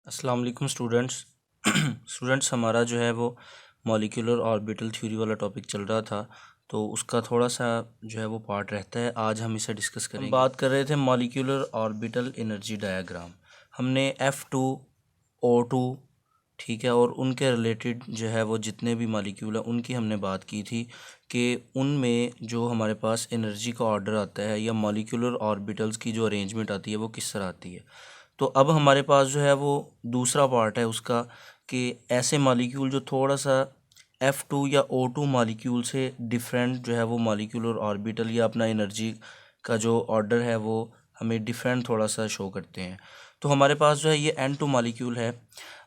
अस्सलाम वालेकुम स्टूडेंट्स हमारा जो है वो मॉलिक्यूलर ऑर्बिटल थ्योरी वाला टॉपिक चल रहा था। तो उसका थोड़ा सा जो है वो पार्ट रहता है, आज हम इसे डिस्कस करेंगे। हम बात कर रहे थे मॉलिक्यूलर ऑर्बिटल एनर्जी डायग्राम। हमने F2O2 ठीक है, और उनके रिलेटेड जो है वो जितने भी मॉलिक्यूल हैं उनकी हमने बात की थी कि उनमें जो हमारे पास एनर्जी का ऑर्डर आता है या मॉलिक्यूलर ऑर्बिटल्स की जो अरेंजमेंट आती है वो किस तरह आती है। तो अब हमारे पास जो है वो दूसरा पार्ट है उसका कि ऐसे मॉलिक्यूल जो थोड़ा सा F2 या O2 मॉलिक्यूल से डिफरेंट जो है वो मॉलिक्यूलर ऑर्बिटल या अपना एनर्जी का जो ऑर्डर है वो हमें डिफरेंट थोड़ा सा शो करते हैं। तो हमारे पास जो है ये N2 मॉलिक्यूल है।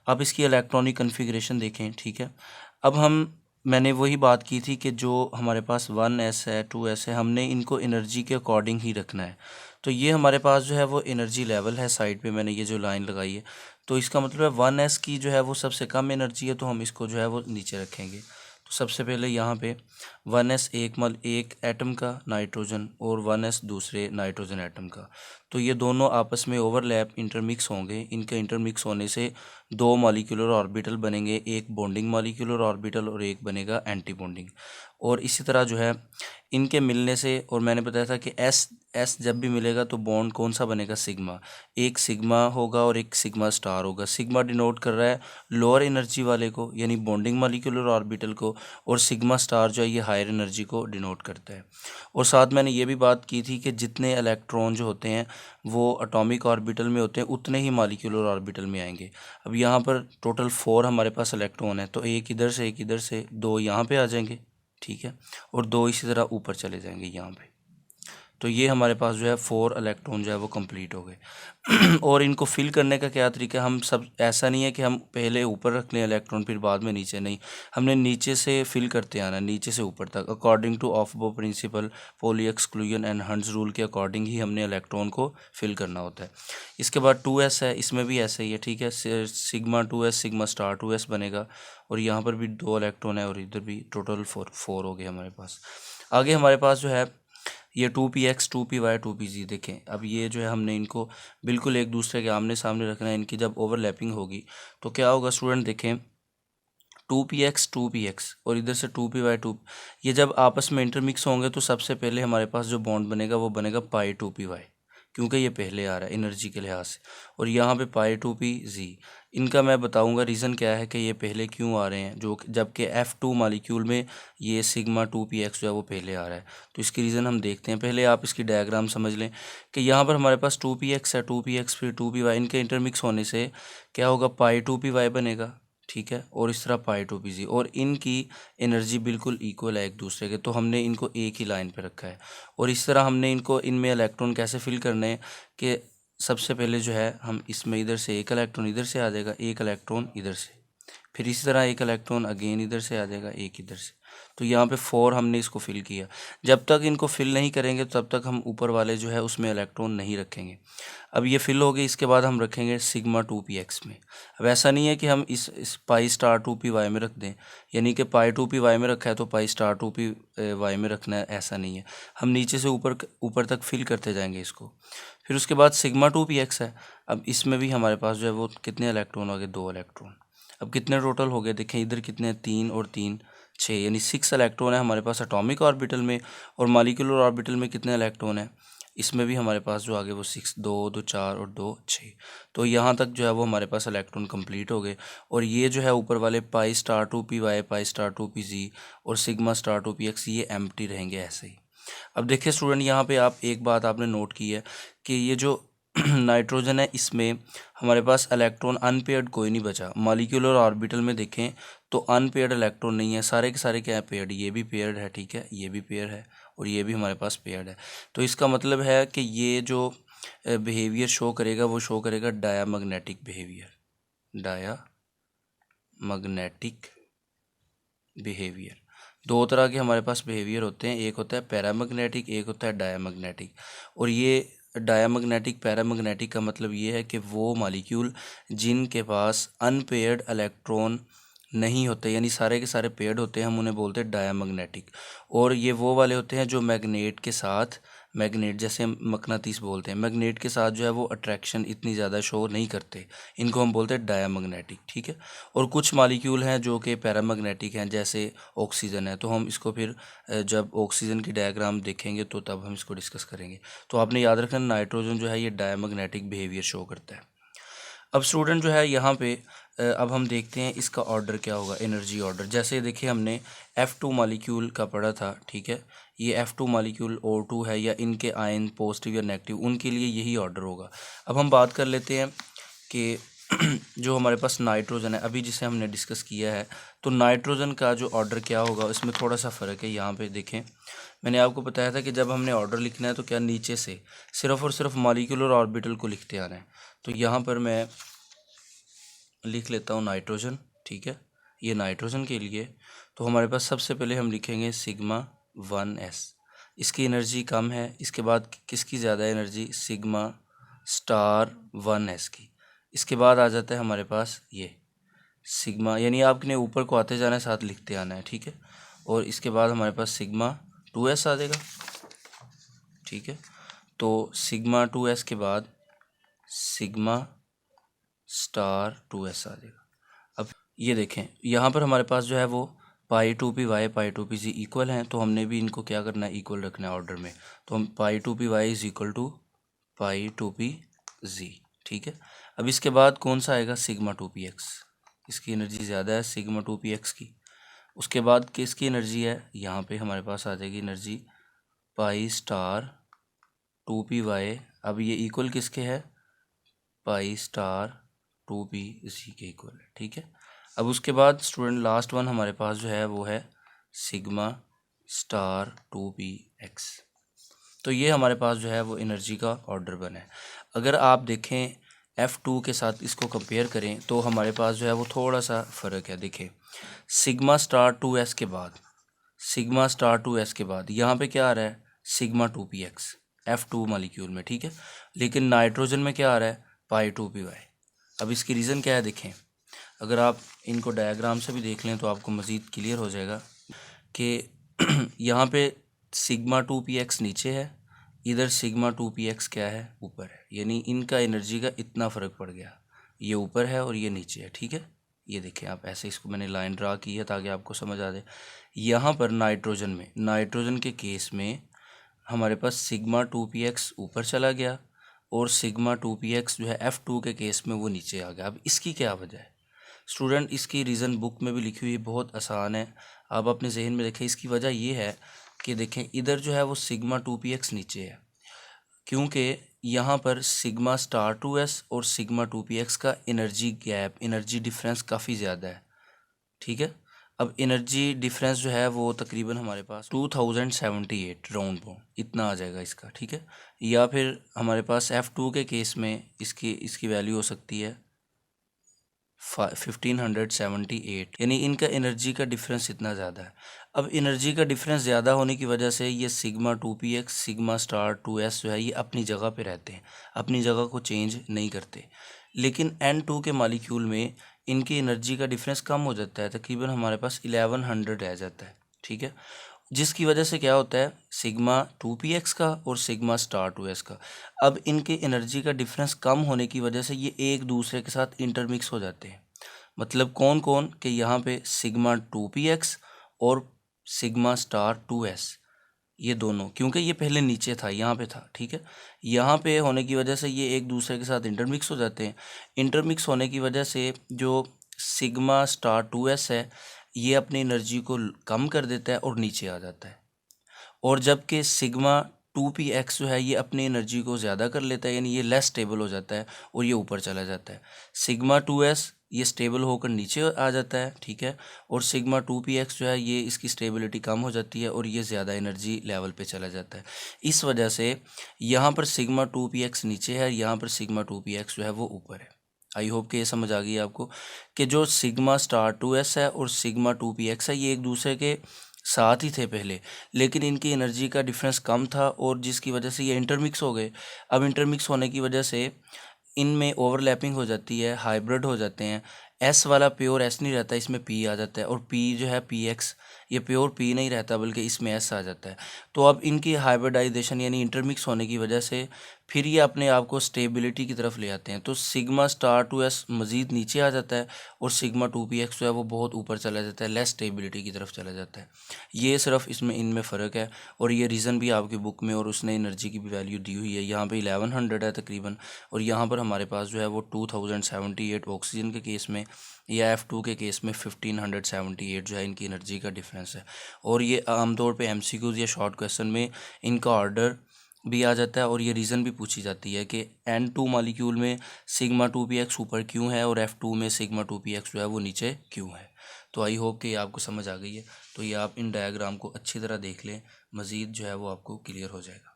अब इसकी इलेक्ट्रॉनिक कन्फिग्रेशन देखें, ठीक है। अब मैंने वही बात की थी कि जो हमारे पास 1s है 2s है, हमने इनको एनर्जी के अकॉर्डिंग ही रखना है। तो ये हमारे पास जो है वो एनर्जी लेवल है, साइड पे मैंने ये जो लाइन लगाई है। तो इसका मतलब है 1s की जो है वो सबसे कम एनर्जी है, तो हम इसको जो है वो नीचे रखेंगे। तो सबसे पहले यहाँ पे 1s एक एटम का नाइट्रोजन और 1s दूसरे नाइट्रोजन एटम का। तो ये दोनों आपस में ओवरलैप इंटरमिक्स होंगे। इनके इंटरमिक्स होने से दो मॉलिक्यूलर ऑर्बिटल बनेंगे, एक बॉन्डिंग मॉलिक्यूलर ऑर्बिटल और एक बनेगा एंटी बॉन्डिंग। और इसी तरह जो है इनके मिलने से, और मैंने बताया था कि एस एस जब भी मिलेगा तो बॉन्ड कौन सा बनेगा, सिग्मा। एक सिग्मा होगा और एक सिग्मा स्टार होगा। सिग्मा डिनोट कर रहा है लोअर एनर्जी वाले को यानी बॉन्डिंग मॉलिक्यूलर ऑर्बिटल को, और सिग्मा स्टार जो है ये हायर एनर्जी को डिनोट करता है। और साथ मैंने ये भी बात की थी कि जितने इलेक्ट्रॉन जो होते हैं वो एटॉमिक ऑर्बिटल में होते हैं उतने ही मॉलिक्यूलर ऑर्बिटल में आएंगे। अब यहाँ पर टोटल 4 हमारे पास इलेक्ट्रॉन है, तो एक इधर से दो यहाँ पे आ जाएंगे, ठीक है, और दो इसी तरह ऊपर चले जाएंगे यहाँ पे। तो ये हमारे पास जो है 4 इलेक्ट्रॉन जो है वो कंप्लीट हो गए। और इनको फिल करने का क्या तरीका है, हम सब ऐसा नहीं है कि हम पहले ऊपर रख लें इलेक्ट्रॉन फिर बाद में नीचे, नहीं, हमने नीचे से फिल करते आना, नीचे से ऊपर तक according to Aufbau principle, Pauli exclusion and Hund's rule के अकॉर्डिंग ही हमने इलेक्ट्रॉन को फिल करना होता है। इसके बाद 2s है, इसमें भी ऐसे ही है, ठीक है, sigma 2s sigma star 2s बनेगा, और यहाँ पर भी 2 इलेक्ट्रॉन है और इधर भी टोटल 4 हो गए हमारे पास। आगे हमारे पास जो है ये 2px 2py 2pz देखें। अब ये जो है हमने इनको बिल्कुल एक दूसरे के आमने सामने रखना है। इनकी जब ओवरलैपिंग होगी तो क्या होगा स्टूडेंट, देखें 2px और इधर से 2py 2, ये जब आपस में इंटरमिक्स होंगे तो सबसे पहले हमारे पास जो बॉन्ड बनेगा वो बनेगा पाई 2py, क्योंकि ये पहले आ रहा है एनर्जी के लिहाज से। और यहाँ पे पाई 2pz। इनका मैं बताऊंगा रीज़न क्या है कि ये पहले क्यों आ रहे हैं, जो जबकि F2 मॉलिक्यूल में ये सिग्मा 2px जो है वो पहले आ रहा है। तो इसकी रीज़न हम देखते हैं। पहले आप इसकी डायग्राम समझ लें कि यहाँ पर हमारे पास 2px है, 2px फिर 2py, इनके इंटरमिक्स होने से क्या होगा, पाई 2py बनेगा, ठीक है, और इस तरह पाई 2pz। और इनकी एनर्जी बिल्कुल इक्वल है एक दूसरे के, तो हमने इनको एक ही लाइन पे रखा है। और इस तरह हमने इनको इनमें इलेक्ट्रॉन कैसे फिल करने हैं कि सबसे पहले जो है हम इसमें इधर से एक इलेक्ट्रॉन इधर से आ जाएगा, एक इलेक्ट्रॉन इधर से, फिर इसी तरह एक इलेक्ट्रॉन अगेन इधर से आ जाएगा, एक इधर से। तो यहाँ पे 4 हमने इसको फिल किया। जब तक इनको फिल नहीं करेंगे तब तक हम ऊपर वाले जो है उसमें इलेक्ट्रॉन नहीं रखेंगे। अब ये फिल हो गई, इसके बाद हम रखेंगे सिग्मा 2px में। अब ऐसा नहीं है कि हम इस पाई स्टार 2py में रख दें, यानी कि पाई 2py में रखा है तो पाई स्टार 2py में रखना है, ऐसा नहीं है। हम नीचे से ऊपर ऊपर तक फिल करते जाएंगे इसको। फिर उसके बाद सिग्मा 2px है। अब इसमें भी हमारे पास जो है वो कितने इलेक्ट्रॉन हो गए, 2 इलेक्ट्रॉन। अब कितने टोटल हो गए, देखें इधर कितने, 3 और 3 6, यानी 6 इलेक्ट्रॉन है हमारे पास एटॉमिक ऑर्बिटल में। और मॉलिक्यूलर ऑर्बिटल में कितने इलेक्ट्रॉन है, इसमें भी हमारे पास जो आगे वो 6, 2 2 4 और 2 6। तो यहाँ तक जो है वो हमारे पास इलेक्ट्रॉन कंप्लीट हो गए। और ये जो है ऊपर वाले pi star 2py pi star 2pz और सिग्मा स्टार 2px ये एम्प्टी रहेंगे ऐसे ही। अब देखिए स्टूडेंट, यहाँ पे आप एक बात आपने नोट की है कि ये जो नाइट्रोजन है इसमें हमारे पास इलेक्ट्रॉन अनपेयर्ड कोई नहीं बचा। मॉलिक्यूलर ऑर्बिटल में देखें तो अनपेयर्ड इलेक्ट्रॉन नहीं है, सारे के सारे क्या है, पेयर्ड। ये भी पेयर्ड है, ठीक है, ये भी पेयर है और ये भी हमारे पास पेयर्ड है। तो इसका मतलब है कि ये जो बिहेवियर शो करेगा वो शो करेगा डायामैग्नेटिक बिहेवियर, डायामैग्नेटिक बिहेवियर। दो तरह के हमारे पास बिहेवियर होते हैं, एक होता है पैरामैग्नेटिक, एक होता है डायामैग्नेटिक। और ये डायामैग्नेटिक पैरामैग्नेटिक का मतलब ये है कि वो मॉलिक्यूल जिनके पास अनपेयर्ड इलेक्ट्रॉन नहीं होते, यानी सारे के सारे पेयर्ड होते हैं, हम उन्हें बोलते हैं डायामैग्नेटिक। और ये वो वाले होते हैं जो मैग्नेट के साथ मैग्नेट, जैसे हम मकनातीस बोलते हैं, मैग्नेट के साथ जो है वो अट्रैक्शन इतनी ज़्यादा शो नहीं करते, इनको हम बोलते हैं डायामैग्नेटिक, ठीक है। और कुछ मॉलिक्यूल हैं जो कि पैरामैग्नेटिक हैं, जैसे ऑक्सीजन है, तो हम इसको फिर जब ऑक्सीजन की डायग्राम देखेंगे तो तब हम इसको डिस्कस करेंगे। तो आपने याद रखना नाइट्रोजन जो है ये डायामैग्नेटिक बिहेवियर शो करता है। अब स्टूडेंट जो है यहाँ पे अब हम देखते हैं इसका ऑर्डर क्या होगा, एनर्जी ऑर्डर। जैसे देखिए हमने F2 मॉलिक्यूल का पढ़ा था, ठीक है। ये F2 मॉलिक्यूल O2 है, या इनके आयन पॉजिटिव या नेगेटिव, उनके लिए यही ऑर्डर होगा। अब हम बात कर लेते हैं कि जो हमारे पास नाइट्रोजन है अभी जिसे हमने डिस्कस किया है, तो नाइट्रोजन का जो ऑर्डर क्या होगा इसमें थोड़ा सा फ़र्क है। यहाँ पे देखें, मैंने आपको बताया था कि जब हमने ऑर्डर लिखना है तो क्या नीचे से सिर्फ और सिर्फ मॉलिक्यूल और ऑर्बिटल को लिखते आना है। तो यहाँ पर मैं लिख लेता हूँ नाइट्रोजन, ठीक है, ये नाइट्रोजन के लिए। तो हमारे पास सबसे पहले हम लिखेंगे सिग्मा 1s, इसकी एनर्जी कम है। इसके बाद किसकी ज़्यादा एनर्जी, सिग्मा स्टार 1s की। इसके बाद आ जाता है हमारे पास ये सिग्मा, यानी आपने ऊपर को आते जाना है, साथ लिखते आना है, ठीक है। और इसके बाद हमारे पास सिग्मा 2s आ जाएगा, ठीक है। तो सिग्मा 2s के बाद सिग्मा स्टार 2s आ जाएगा। अब ये देखें यहाँ पर हमारे पास जो है वो पाई 2p वाई पाई 2p जी इक्वल हैं, तो हमने भी इनको क्या करना है, इक्वल रखना है ऑर्डर में। तो हम pi 2p y is equal to pi 2p जी, ठीक है। अब इसके बाद कौन सा आएगा, सिग्मा 2px, इसकी एनर्जी ज़्यादा है सिग्मा 2px की। उसके बाद किसकी एनर्जी है, यहाँ पे हमारे पास आ जाएगी एनर्जी पाई स्टार 2py। अब ये इक्वल किसके है, पाई स्टार 2p इसी के इक्वल है, ठीक है। अब उसके बाद स्टूडेंट लास्ट वन हमारे पास जो है वो है सिग्मा स्टार 2px। तो ये हमारे पास जो है वो एनर्जी का ऑर्डर बना है। अगर आप देखें F2 के साथ इसको कंपेयर करें तो हमारे पास जो है वो थोड़ा सा फ़र्क है। देखें सिग्मा स्टार 2s के बाद, सिग्मा स्टार 2s के बाद यहाँ पे क्या आ रहा है, सिग्मा 2px F2 मॉलिक्यूल में, ठीक है। लेकिन नाइट्रोजन में क्या आ रहा है, पाई 2py। अब इसकी रीज़न क्या है, देखें अगर आप इनको डायग्राम से भी देख लें तो आपको मज़ीद क्लियर हो जाएगा कि यहाँ पे सिग्मा 2px नीचे है, इधर सिग्मा 2px क्या है, ऊपर है। यानी इनका एनर्जी का इतना फ़र्क पड़ गया, ये ऊपर है और ये नीचे है, ठीक है। ये देखें आप, ऐसे इसको मैंने लाइन ड्रा की है ताकि आपको समझ आ जाए। यहाँ पर नाइट्रोजन में, नाइट्रोजन के केस में हमारे पास सिग्मा 2px ऊपर चला गया और सिग्मा 2px जो है F2 के केस में वो नीचे आ गया। अब इसकी क्या वजह है स्टूडेंट, इसकी रीज़न बुक में भी लिखी हुई है, बहुत आसान है, आप अपने जहन में देखें। इसकी वजह ये है कि देखें इधर जो है वो सिग्मा 2px नीचे है, क्योंकि यहाँ पर सिग्मा स्टार 2s और सिग्मा 2px का एनर्जी गैप, एनर्जी डिफरेंस काफ़ी ज़्यादा है, ठीक है। अब एनर्जी डिफरेंस जो है वो तकरीबन हमारे पास 2078 राउंड बॉन्ड इतना आ जाएगा इसका, ठीक है। या फिर हमारे पास F2 के केस में इसकी वैल्यू हो सकती है 1578, यानी इनका एनर्जी का डिफरेंस इतना ज़्यादा है। अब एनर्जी का डिफरेंस ज़्यादा होने की वजह से ये sigma 2px sigma star 2s जो है ये अपनी जगह पे रहते हैं, अपनी जगह को चेंज नहीं करते। लेकिन N2 के मॉलिक्यूल में इनकी एनर्जी का डिफरेंस कम हो जाता है, तकरीबन हमारे पास 1100 रह जाता है, ठीक है। जिसकी वजह से क्या होता है, सिग्मा 2px का और सिग्मा स्टार 2s का, अब इनके एनर्जी का डिफरेंस कम होने की वजह से ये एक दूसरे के साथ इंटरमिक्स हो जाते हैं। मतलब कौन कौन, कि यहाँ पे सिग्मा 2px और सिग्मा स्टार 2s, ये दोनों, क्योंकि ये पहले नीचे था यहाँ पे था, ठीक है। यहाँ पे होने की वजह से ये एक दूसरे के साथ इंटरमिक्स हो जाते हैं। इंटरमिक्स होने की वजह से जो सिग्मा स्टार 2s है ये अपनी एनर्जी को कम कर देता है और नीचे आ जाता है, और जबकि सिग्मा 2px जो है ये अपनी एनर्जी को ज़्यादा कर लेता है, यानी ये लेस स्टेबल हो जाता है और ये ऊपर चला जाता है। सिग्मा 2s ये स्टेबल होकर नीचे आ जाता है, ठीक है। और सिग्मा 2px जो है ये इसकी स्टेबिलिटी कम हो जाती है और ये ज़्यादा एनर्जी लेवल पे चला जाता है। इस वजह से यहाँ पर सिग्मा 2px नीचे है, यहाँ पर सिग्मा 2px जो है वो ऊपर है। आई होप कि ये समझ आ गई आपको कि जो सिग्मा स्टार 2s है और सिग्मा 2px है ये एक दूसरे के साथ ही थे पहले, लेकिन इनकी एनर्जी का डिफरेंस कम था और जिसकी वजह से ये इंटरमिक्स हो गए। अब इंटरमिक्स होने की वजह से इनमें ओवरलैपिंग हो जाती है, हाइब्रिड हो जाते हैं। एस वाला प्योर एस नहीं रहता, इसमें पी आ जाता है, और पी जो है पी एक्स, ये प्योर पी नहीं रहता बल्कि इसमें एस आ जाता है। तो अब इनकी हाइब्रिडाइजेशन यानी इंटरमिक्स होने की वजह से फिर ये अपने आप को स्टेबिलिटी की तरफ ले आते हैं। तो सिग्मा स्टार टू एस मज़ीद नीचे आ जाता है और सिग्मा टू पी एक्स जो है वो बहुत ऊपर चला जाता है, लेस स्टेबिलिटी की तरफ चला जाता है। ये सिर्फ इसमें इनमें फ़र्क है, और ये रीज़न भी आपकी बुक में और उसने एनर्जी की भी वैल्यू दी हुई है। यहाँ पे 1100 है तकरीबन, और यहाँ पर हमारे पास जो है वो 2078 ऑक्सीजन के केस में या F2 के केस में 1578 जो है इनकी एनर्जी का डिफरेंस है। और ये आमतौर पे MCQs या शॉर्ट क्वेश्चन में इनका ऑर्डर भी आ जाता है, और ये रीज़न भी पूछी जाती है कि N2 मॉलिक्यूल में सिग्मा 2px ऊपर क्यों है और F2 में सिग्मा 2px जो है वो नीचे क्यों है। तो आई होप कि ये आपको समझ आ गई है। तो ये आप इन डायग्राम को अच्छी तरह देख लें, मज़ीद जो है वो आपको क्लियर हो जाएगा।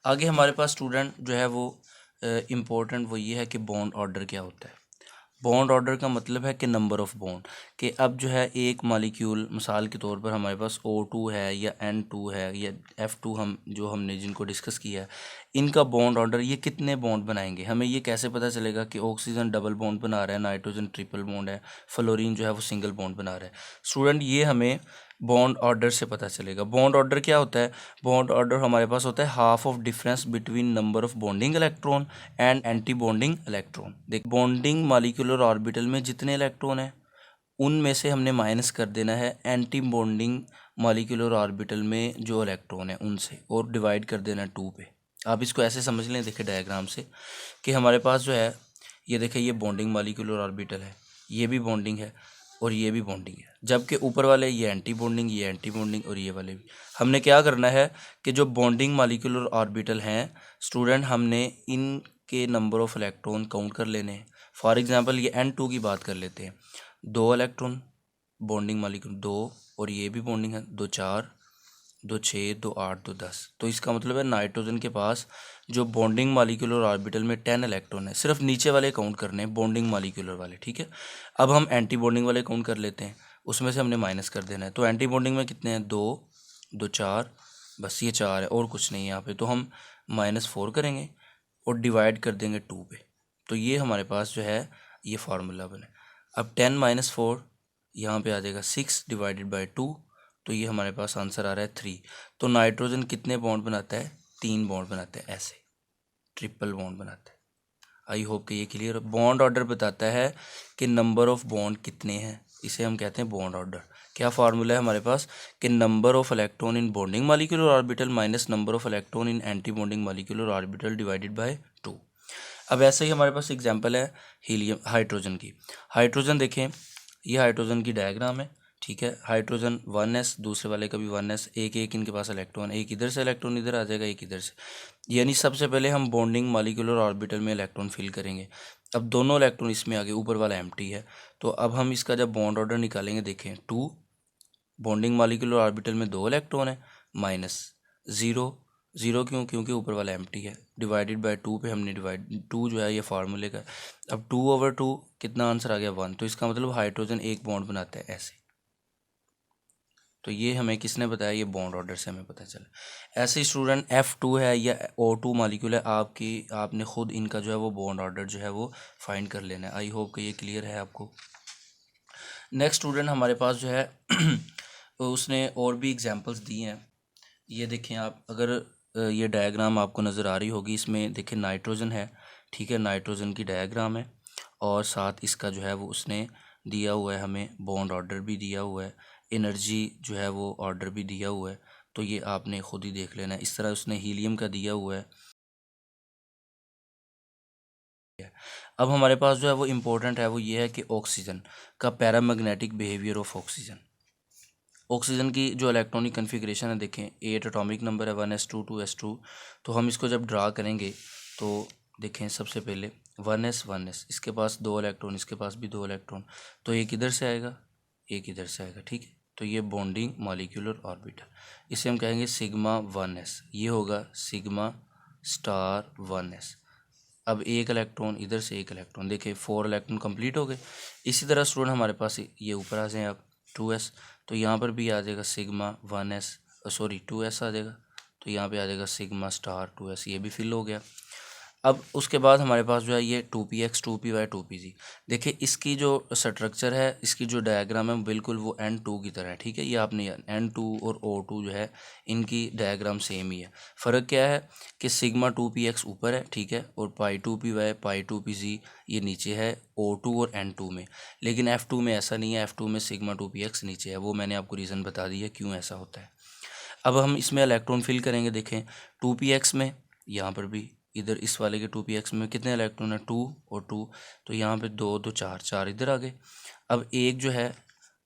आगे हमारे पास स्टूडेंट जो है वो इम्पोर्टेंट वो ये है कि बॉन्ड ऑर्डर क्या होता है। बॉन्ड ऑर्डर का मतलब है कि नंबर ऑफ़ बॉन्ड, कि अब जो है एक मॉलिक्यूल मिसाल के तौर पर हमारे पास O2 है या N2 है या F2, हम जो हमने जिनको डिस्कस किया है, इनका बॉन्ड ऑर्डर ये कितने बॉन्ड बनाएंगे। हमें ये कैसे पता चलेगा कि ऑक्सीजन डबल बॉन्ड बना रहा है, नाइट्रोजन ट्रिपल बॉन्ड है, फ्लोरीन जो है वो सिंगल बॉन्ड बना रहा है। स्टूडेंट ये हमें बॉन्ड ऑर्डर से पता चलेगा। बॉन्ड ऑर्डर क्या होता है? बॉन्ड ऑर्डर हमारे पास होता है half of difference between number of bonding electron and anti bonding electron. देख, बॉन्डिंग मॉलिक्यूलर ऑर्बिटल में जितने इलेक्ट्रॉन हैं उनमें से हमने माइनस कर देना है एंटी बॉन्डिंग मॉलिक्यूलर ऑर्बिटल में जो इलेक्ट्रॉन है उनसे, और डिवाइड कर देना है 2 पे। आप इसको ऐसे समझ लें, देखिए डायग्राम से, कि हमारे पास जो है ये देखिए ये बॉन्डिंग मॉलिक्यूलर ऑर्बिटल है, ये भी बॉन्डिंग है और ये भी बॉन्डिंग है, जबकि ऊपर वाले ये एंटी बॉन्डिंग, ये एंटी बॉन्डिंग और ये वाले भी। हमने क्या करना है कि जो बॉन्डिंग मॉलिक्यूलर ऑर्बिटल हैं स्टूडेंट, हमने इनके नंबर ऑफ इलेक्ट्रॉन काउंट कर लेने हैं। फॉर एग्जांपल ये N2 की बात कर लेते हैं, 2 इलेक्ट्रॉन बॉन्डिंग मॉलिक्यूल 2, और ये भी बॉन्डिंग है, 2 4 2 6 2 8 2 10। तो इसका मतलब है नाइट्रोजन के पास जो बॉन्डिंग मॉलिक्यूलर ऑर्बिटल में 10 इलेक्ट्रॉन है। सिर्फ नीचे वाले काउंट करने हैं, बॉन्डिंग मॉलिक्यूलर वाले, ठीक है। अब हम एंटी बॉन्डिंग वाले काउंट कर लेते हैं, उसमें से हमने माइनस कर देना है। तो एंटी बॉन्डिंग में कितने हैं? 2 2 4, बस ये 4 है और कुछ नहीं है यहाँ पे। तो हम -4 करेंगे और डिवाइड कर देंगे 2 पे। तो ये हमारे पास जो है ये फार्मूला बने। अब 10 - 4 यहाँ पे आ जाएगा 6 डिवाइडेड बाई 2, तो ये हमारे पास आंसर आ रहा है 3। तो नाइट्रोजन कितने बॉन्ड बनाता है? 3 बॉन्ड बनाता है, ऐसे ट्रिपल बॉन्ड बनाता है। आई होप कि ये क्लियर। बॉन्ड ऑर्डर बताता है कि नंबर ऑफ बॉन्ड कितने हैं, इसे हम कहते हैं बॉन्ड ऑर्डर। क्या फार्मूला है हमारे पास कि number of electron in bonding molecular orbital minus number of electron in anti bonding molecular orbital divided by 2। अब ऐसे ही हमारे पास एग्जांपल है हीलियम, हाइड्रोजन की। हाइड्रोजन देखें, ये हाइड्रोजन की डायग्राम है, ठीक है। हाइड्रोजन 1s, दूसरे वाले का भी 1s, एक एक इनके पास इलेक्ट्रॉन, एक इधर से इलेक्ट्रॉन इधर आ जाएगा, एक इधर से। यानी सबसे पहले हम बॉन्डिंग मॉलिक्यूलर ऑर्बिटल में इलेक्ट्रॉन फिल करेंगे। अब दोनों इलेक्ट्रॉन इसमें आ गए, ऊपर वाला एम्प्टी है। तो अब हम इसका जब बॉन्ड ऑर्डर निकालेंगे, देखें 2, बॉन्डिंग मॉलिक्यूलर ऑर्बिटल में 2 इलेक्ट्रॉन है, -0, 0 क्यों? क्योंकि ऊपर वाला एम्प्टी है, डिवाइडेड बाय 2 पे हमने डिवाइड, 2 जो है ये फार्मूले का। अब 2/2 कितना आंसर आ गया? 1। तो इसका मतलब हाइड्रोजन एक बॉन्ड बनाता है ऐसे। तो ये हमें किसने बताया? ये बॉन्ड ऑर्डर से हमें पता चला। ऐसे स्टूडेंट F2 है या O2 मॉलिक्यूल है, आपने खुद इनका जो है वो बॉन्ड ऑर्डर जो है वो फाइंड कर लेना है। आई होप कि ये क्लियर है आपको। नेक्स्ट स्टूडेंट हमारे पास जो है उसने और भी एग्जांपल्स दी हैं। ये देखें आप, अगर ये डायग्राम आपको नज़र आ रही होगी, इसमें देखें नाइट्रोजन है, ठीक है, नाइट्रोजन की डायग्राम है, और साथ इसका जो है वो उसने दिया हुआ है, हमें बॉन्ड ऑर्डर भी दिया हुआ है, एनर्जी जो है वो ऑर्डर भी दिया हुआ है। तो ये आपने खुद ही देख लेना है। इस तरह उसने हीलियम का दिया हुआ है। अब हमारे पास जो है वो इम्पोर्टेंट है, वो ये है कि ऑक्सीजन का paramagnetic behaviour of oxygen. Oxygen की जो इलेक्ट्रॉनिक कन्फिग्रेशन है, देखें 8 एटॉमिक नंबर है, 1s2 2s2। तो हम इसको जब ड्रा करेंगे तो देखें सबसे पहले 1s, इसके पास 2 इलेक्ट्रॉन, इसके पास भी 2 इलेक्ट्रॉन, तो एक इधर से आएगा, एक इधर से आएगा, ठीक है। तो ये बॉन्डिंग मॉलिक्यूलर ऑर्बिटल, इसे हम कहेंगे सिग्मा 1s, ये होगा सिग्मा स्टार 1s। अब एक इलेक्ट्रॉन इधर से, एक इलेक्ट्रॉन, देखिए 4 इलेक्ट्रॉन कंप्लीट हो गए। इसी तरह स्टूडेंट हमारे पास ये ऊपर आ जाएं आप 2s, तो यहाँ पर भी आ जाएगा सिग्मा 1s, सॉरी 2s आ जाएगा, तो यहाँ पे आ जाएगा सिग्मा स्टार 2s, ये भी फिल हो गया। अब उसके बाद हमारे पास जो है ये 2px 2py 2pz। देखिए इसकी जो स्ट्रक्चर है, इसकी जो डायग्राम है बिल्कुल वो N2 की तरह है, ठीक है। ये आपने N2 और O2 जो है इनकी डायग्राम सेम ही है। फ़र्क क्या है कि सिग्मा 2px ऊपर है, ठीक है, और पाई 2py पाई 2pz ये नीचे है O2 और N2 में। लेकिन F2 में ऐसा नहीं है, F2 में सिग्मा 2px नीचे है। वो मैंने आपको रीज़न बता दिया क्यों ऐसा होता है। अब हम इसमें इलेक्ट्रॉन फिल करेंगे। देखें 2px में यहाँ पर भी इधर इस वाले के 2px में कितने इलेक्ट्रॉन है 2 और 2, तो यहाँ पे 2 2 4 4 इधर आ गए। अब एक जो है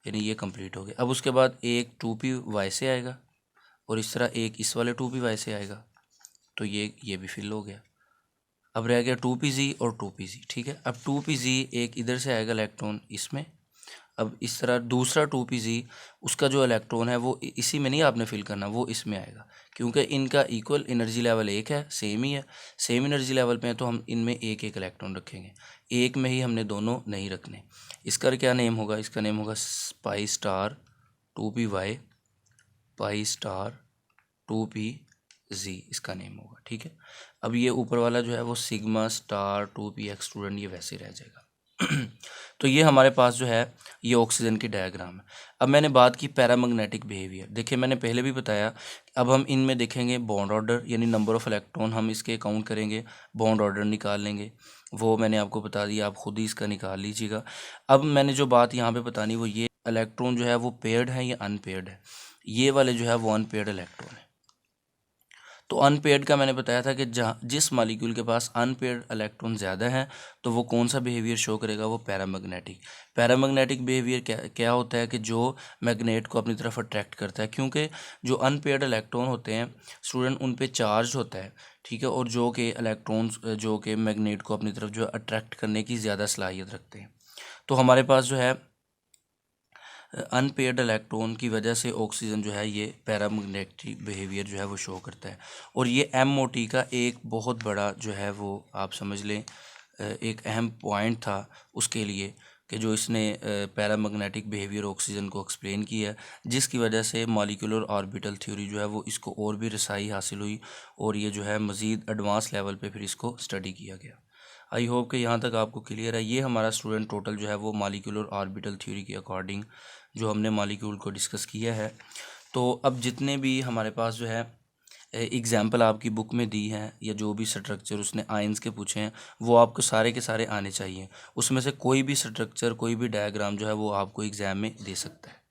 यानी ये कंप्लीट हो गया। अब उसके बाद एक 2py से आएगा और इस तरह एक इस वाले 2py से आएगा, तो ये भी फिल हो गया। अब रह गया 2pz और 2pz, ठीक है। अब 2pz एक इधर से आएगा इलेक्ट्रॉन इसमें। अब इस तरह दूसरा 2pz उसका जो इलेक्ट्रॉन है वो इसी में नहीं आपने फिल करना, वो इसमें आएगा, क्योंकि इनका इक्वल एनर्जी लेवल एक है, सेम ही है, सेम एनर्जी लेवल पे है, तो हम इनमें एक एक इलेक्ट्रॉन रखेंगे। एक में ही हमने दोनों नहीं रखने। इसका क्या नेम होगा, इसका नेम होगा pi star 2py pi star 2pz, इसका नेम होगा, ठीक है। अब ये ऊपर वाला जो है वो सिग्मा स्टार 2px स्टूडेंट ये वैसे रह जाएगा। तो ये हमारे पास जो है ये ऑक्सीजन की डायग्राम है। अब मैंने बात की पैरामैग्नेटिक बिहेवियर। देखिए मैंने पहले भी बताया, अब हम इनमें देखेंगे बॉन्ड ऑर्डर यानी नंबर ऑफ़ इलेक्ट्रॉन, हम इसके काउंट करेंगे, बॉन्ड ऑर्डर निकाल लेंगे, वो मैंने आपको बता दिया, आप खुद ही इसका निकाल लीजिएगा। अब मैंने जो बात यहाँ पे बतानी वो ये, इलेक्ट्रॉन जो है वो पेयर्ड है या अनपेयर्ड है। ये वाले जो है वो अनपेयर्ड इलेक्ट्रॉन है। तो अनपेयर्ड का मैंने बताया था कि जहाँ जिस मॉलिक्यूल के पास अनपेयर्ड इलेक्ट्रॉन ज़्यादा हैं तो वो कौन सा बिहेवियर शो करेगा, वो पैरामैग्नेटिक। पैरामैग्नेटिक बिहेवियर क्या क्या होता है कि जो मैग्नेट को अपनी तरफ अट्रैक्ट करता है, क्योंकि जो अनपेयर्ड इलेक्ट्रॉन होते हैं स्टूडेंट उन पे चार्ज होता है, ठीक है, और जो कि इलेक्ट्रॉन्स जो कि मैग्नेट को अपनी तरफ जो अट्रैक्ट करने की ज़्यादा सलाहियत रखते हैं। तो हमारे पास जो है अनपेयर्ड इलेक्ट्रॉन की वजह से ऑक्सीजन जो है ये पैरामैग्नेटिक बिहेवियर जो है वो शो करता है। और ये MOT का एक बहुत बड़ा जो है वो आप समझ लें एक अहम पॉइंट था उसके लिए, कि जो इसने पैरामैग्नेटिक बिहेवियर ऑक्सीजन को एक्सप्लेन किया है, जिसकी वजह से मॉलिक्यूलर ऑर्बिटल थ्योरी जो है वो इसको और भी रसाई हासिल हुई और ये जो है मज़ीद एडवांस लेवल पे फिर इसको स्टडी किया गया। आई होप कि यहाँ तक आपको क्लियर है। ये हमारा स्टूडेंट टोटल जो है वो मॉलिक्यूलर ऑर्बिटल थ्योरी के अकॉर्डिंग जो हमने मॉलिक्यूल को डिस्कस किया है। तो अब जितने भी हमारे पास जो है एग्जाम्पल आपकी बुक में दी हैं या जो भी स्ट्रक्चर उसने आयंस के पूछे हैं वो आपको सारे के सारे आने चाहिए। उसमें से कोई भी स्ट्रक्चर कोई भी डायग्राम जो है वो आपको एग्ज़ाम में दे सकता है।